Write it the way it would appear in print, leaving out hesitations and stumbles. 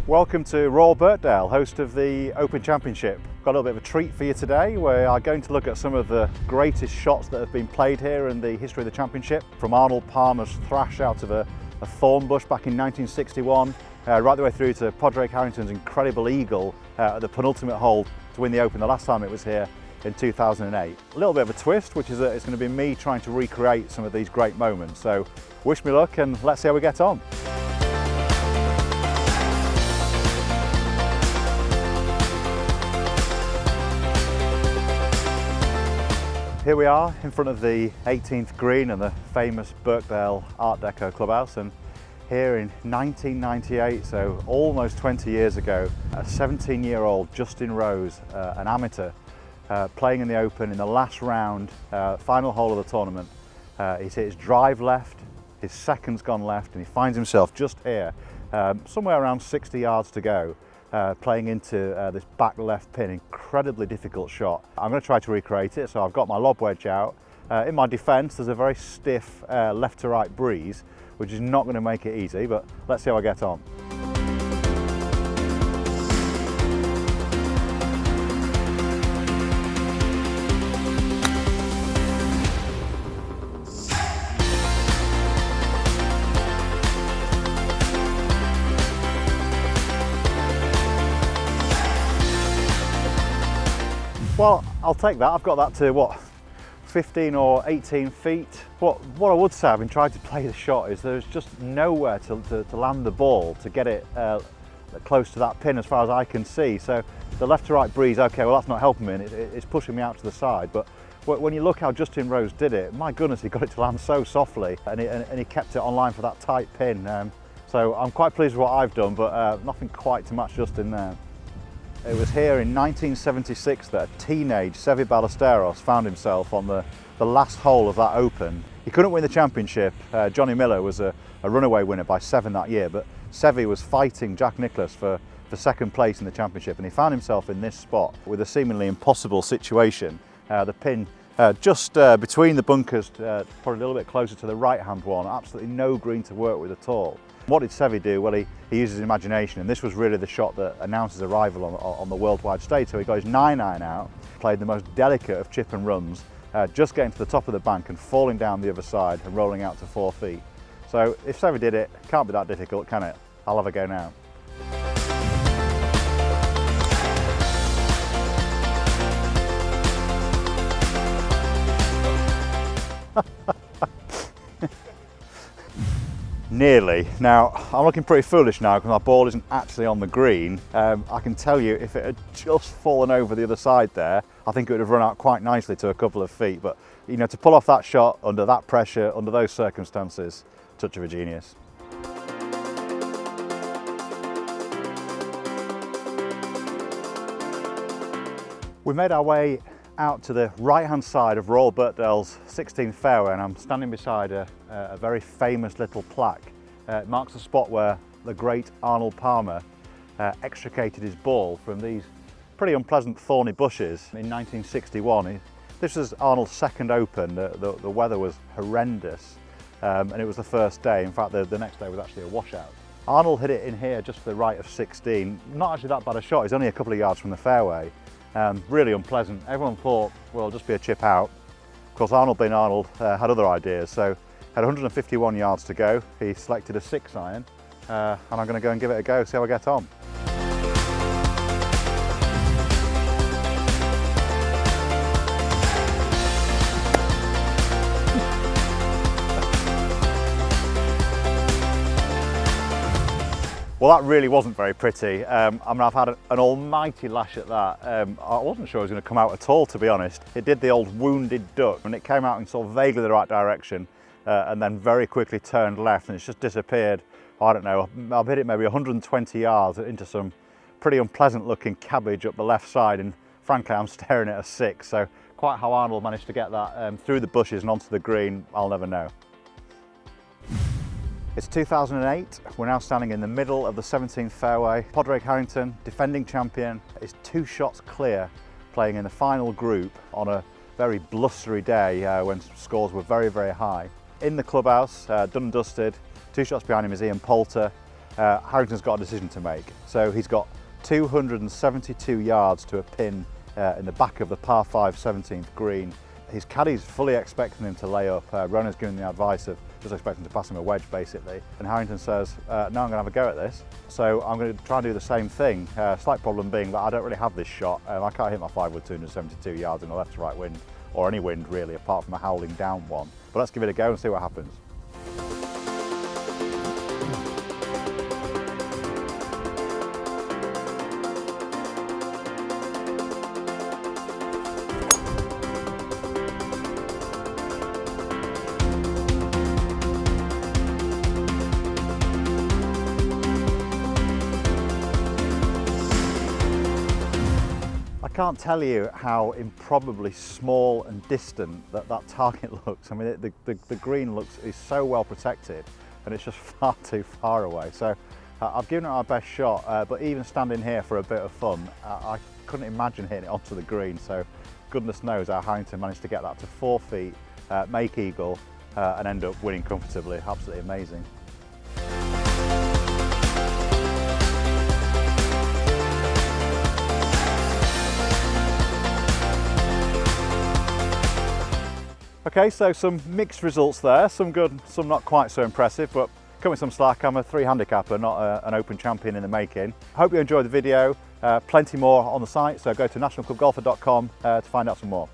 Welcome to Royal Birkdale, host of the Open Championship. Got a little bit of a treat for you today. We are going to look at some of the greatest shots that have been played here in the history of the championship. From Arnold Palmer's thrash out of a thorn bush back in 1961, right the way through to Padraig Harrington's incredible eagle at the penultimate hole to win the Open the last time it was here in 2008. A little bit of a twist, which is that it's going to be me trying to recreate some of these great moments. So wish me luck and let's see how we get on. Here we are in front of the 18th green and the famous Birkdale Art Deco clubhouse, and here in 1998, so almost 20 years ago, a 17-year-old Justin Rose, an amateur, playing in the Open in the last round, final hole of the tournament. He's hit his drive left, his second's gone left, and he finds himself just here, somewhere around 60 yards to go. Playing into this back left pin, incredibly difficult shot. I'm going to try to recreate it, so I've got my lob wedge out. In my defence, there's a very stiff left to right breeze, which is not going to make it easy, but let's see how I get on. Well, I'll take that. I've got that to, what, 15 or 18 feet. What I would say, having tried to play the shot, is there's just nowhere to land the ball, to get it close to that pin as far as I can see. So the left to right breeze, okay, well that's not helping me, and it's pushing me out to the side. But when you look how Justin Rose did it, my goodness, he got it to land so softly, and he kept it on line for that tight pin. So I'm quite pleased with what I've done, but nothing quite to match Justin there. It was here in 1976 that a teenage Seve Ballesteros found himself on the last hole of that Open. He couldn't win the championship. Johnny Miller was a runaway winner by 7 that year, but Seve was fighting Jack Nicklaus for second place in the championship, and he found himself in this spot with a seemingly impossible situation. The pin just between the bunkers, probably a little bit closer to the right-hand one, absolutely no green to work with at all. What did Seve do? Well, he used his imagination, and this was really the shot that announced his arrival on the worldwide stage. So he got his 9-iron out, played the most delicate of chip and runs, just getting to the top of the bank and falling down the other side and rolling out to 4 feet. So if Seve did it, can't be that difficult, can it? I'll have a go now. Nearly. Now, I'm looking pretty foolish now because my ball isn't actually on the green. I can tell you, if it had just fallen over the other side there, I think it would have run out quite nicely to a couple of feet. But, you know, to pull off that shot under that pressure, under those circumstances, touch of a genius. We made our way out to the right-hand side of Royal Birkdale's 16th fairway, and I'm standing beside a very famous little plaque. It marks the spot where the great Arnold Palmer extricated his ball from these pretty unpleasant thorny bushes in 1961. This was Arnold's second Open. The weather was horrendous, and it was the first day. In fact, the next day was actually a washout. Arnold hit it in here just to the right of 16. Not actually that bad a shot, he's only a couple of yards from the fairway. Really unpleasant. Everyone thought, well, it'll just be a chip out. Of course, Arnold being Arnold had other ideas, so had 151 yards to go. He selected a 6-iron, and I'm going to go and give it a go, see how I get on. Well, that really wasn't very pretty. I mean, I've had an almighty lash at that. I wasn't sure it was going to come out at all, to be honest. It did the old wounded duck, and it came out in sort of vaguely the right direction, and then very quickly turned left, and it's just disappeared. I don't know, I've hit it maybe 120 yards into some pretty unpleasant looking cabbage up the left side, and frankly, I'm staring at a 6. So quite how Arnold managed to get that through the bushes and onto the green, I'll never know. It's 2008, we're now standing in the middle of the 17th fairway. Padraig Harrington, defending champion, is 2 shots clear, playing in the final group on a very blustery day when scores were very, very high. In the clubhouse, done and dusted, 2 shots behind him is Ian Poulter. Harrington's got a decision to make. So he's got 272 yards to a pin in the back of the par 5 17th green. His caddy's fully expecting him to lay up. Ronan's giving the advice of just expecting to pass him a wedge basically. And Harrington says, no, I'm going to have a go at this. So I'm going to try and do the same thing. Slight problem being that I don't really have this shot. I can't hit my 5 wood 272 yards in a left to right wind, or any wind really, apart from a howling down one. But let's give it a go and see what happens. I can't tell you how improbably small and distant that target looks. I mean, the green is so well protected, and it's just far too far away. So I've given it my best shot, but even standing here for a bit of fun, I couldn't imagine hitting it onto the green. So goodness knows how Harrington managed to get that to 4 feet, make eagle, and end up winning comfortably. Absolutely amazing. Okay, so some mixed results there, some good, some not quite so impressive, but cut me some slack. I'm a 3 handicapper, not an open champion in the making. Hope you enjoyed the video. Plenty more on the site, so go to nationalclubgolfer.com to find out some more.